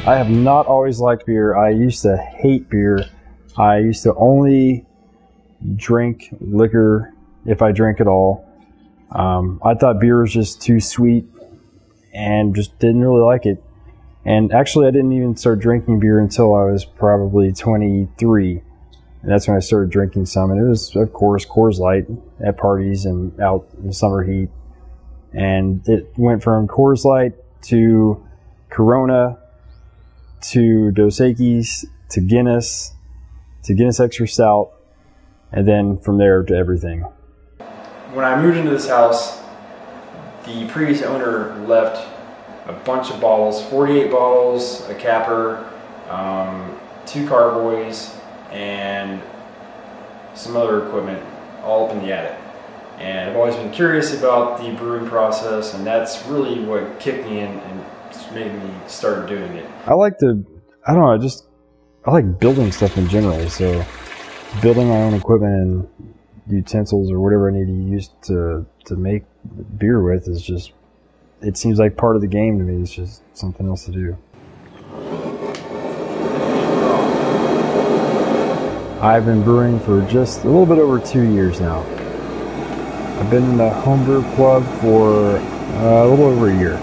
I have not always liked beer. I used to hate beer. I used to only drink liquor if I drank at all. I thought beer was just too sweet and just didn't really like it. And actually, I didn't even start drinking beer until I was probably 23. And that's when I started drinking some. And it was, of course, Coors Light at parties and out in the summer heat. And it went from Coors Light to Corona to Dos Equis to Guinness Extra Stout, and then from there to everything. When I moved into this house, the previous owner left a bunch of bottles, 48 bottles, a capper, 2 carboys, and some other equipment all up in the attic. And I've always been curious about the brewing process, and that's really what kicked me in and made me start doing it. I like building stuff in general, so building my own equipment and utensils or whatever I need to use to make beer with is just, it seems like part of the game to me. It's just something else to do. I've been brewing for just a little bit over 2 years now. I've been in the homebrew club for a little over a year.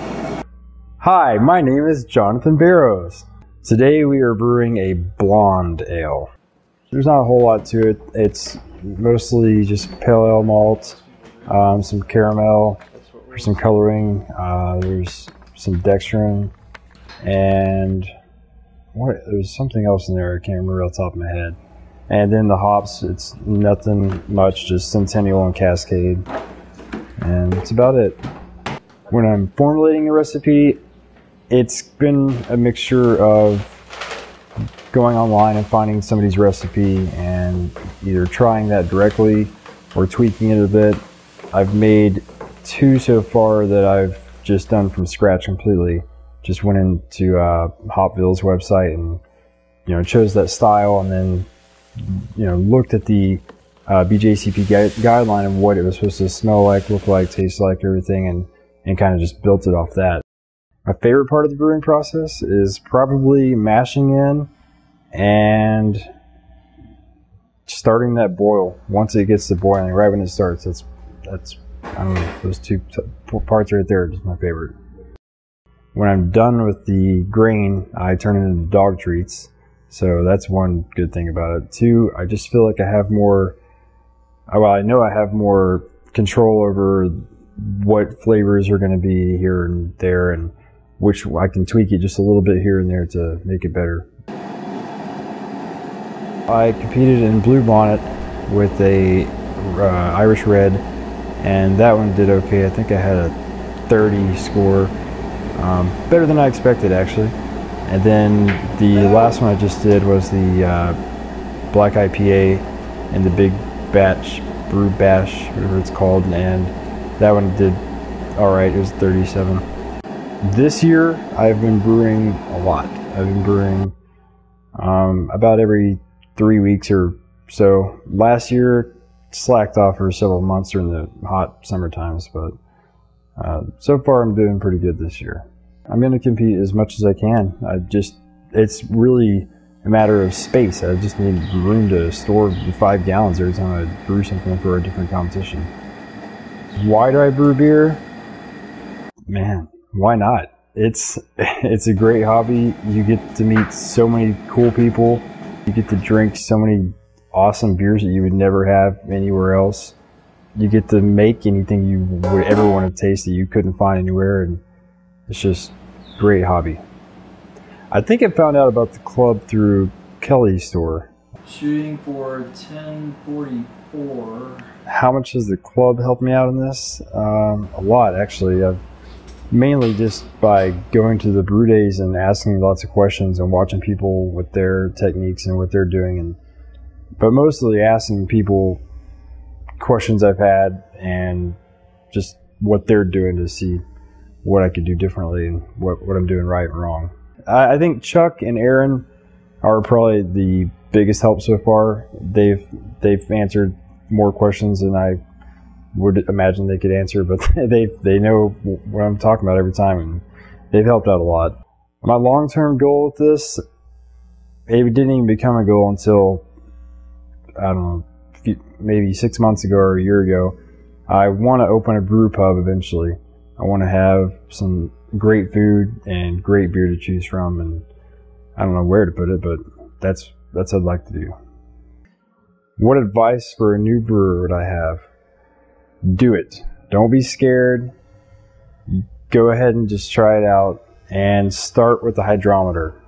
Hi, my name is Jonathan Barrows. Today we are brewing a blonde ale. There's not a whole lot to it. It's mostly just pale ale malt, some caramel for some coloring. There's some dextrin, and there's something else in there I can't remember off the top of my head. And then the hops, it's nothing much, just Centennial and Cascade. And that's about it. When I'm formulating the recipe, it's been a mixture of going online and finding somebody's recipe and either trying that directly or tweaking it a bit. I've made 2 so far that I've just done from scratch completely. Just went into Hopville's website and chose that style, and then looked at the BJCP guideline of what it was supposed to smell like, look like, taste like, everything, and kind of just built it off that. My favorite part of the brewing process is probably mashing in and starting that boil. Once it gets to boiling, right when it starts, that's I don't know, those 2 parts right there are just my favorite. When I'm done with the grain, I turn it into dog treats. So that's one good thing about it. 2, I just feel like I have more, well, I know I have more control over what flavors are going to be here and there, and which I can tweak it just a little bit here and there to make it better. I competed in Blue Bonnet with a Irish Red, and that one did okay. I think I had a 30 score, better than I expected actually. And then the last one I just did was the Black IPA and the Big Batch, Brew Bash, whatever it's called, and that one did alright. It was 37. This year I've been brewing a lot. I've been brewing about every 3 weeks or so. Last year slacked off for several months during the hot summer times, but so far I'm doing pretty good this year. I'm going to compete as much as I can. It's really a matter of space. I just need room to store 5 gallons every time I brew something for a different competition. Why do I brew beer? Man, why not? It's a great hobby. You get to meet so many cool people. You get to drink so many awesome beers that you would never have anywhere else. You get to make anything you would ever want to taste that you couldn't find anywhere, and it's just a great hobby. I think I found out about the club through Kelly's store. Shooting for 1044. How much has the club helped me out in this? A lot, actually. I've mainly just by going to the brew days and asking lots of questions and watching people with their techniques and what they're doing, but mostly asking people questions I've had and just what they're doing to see what I could do differently and what I'm doing right and wrong. I think Chuck and Aaron are probably the biggest help so far. They've answered more questions than I would imagine they could answer, but they know what I'm talking about every time, and they've helped out a lot. My long-term goal with this, it didn't even become a goal until, I don't know, maybe 6 months ago or a year ago. I want to open a brew pub eventually. I want to have some great food and great beer to choose from, and I don't know where to put it, but that's what I'd like to do. What advice for a new brewer would I have? Do it. Don't be scared. Go ahead and just try it out and start with the hydrometer.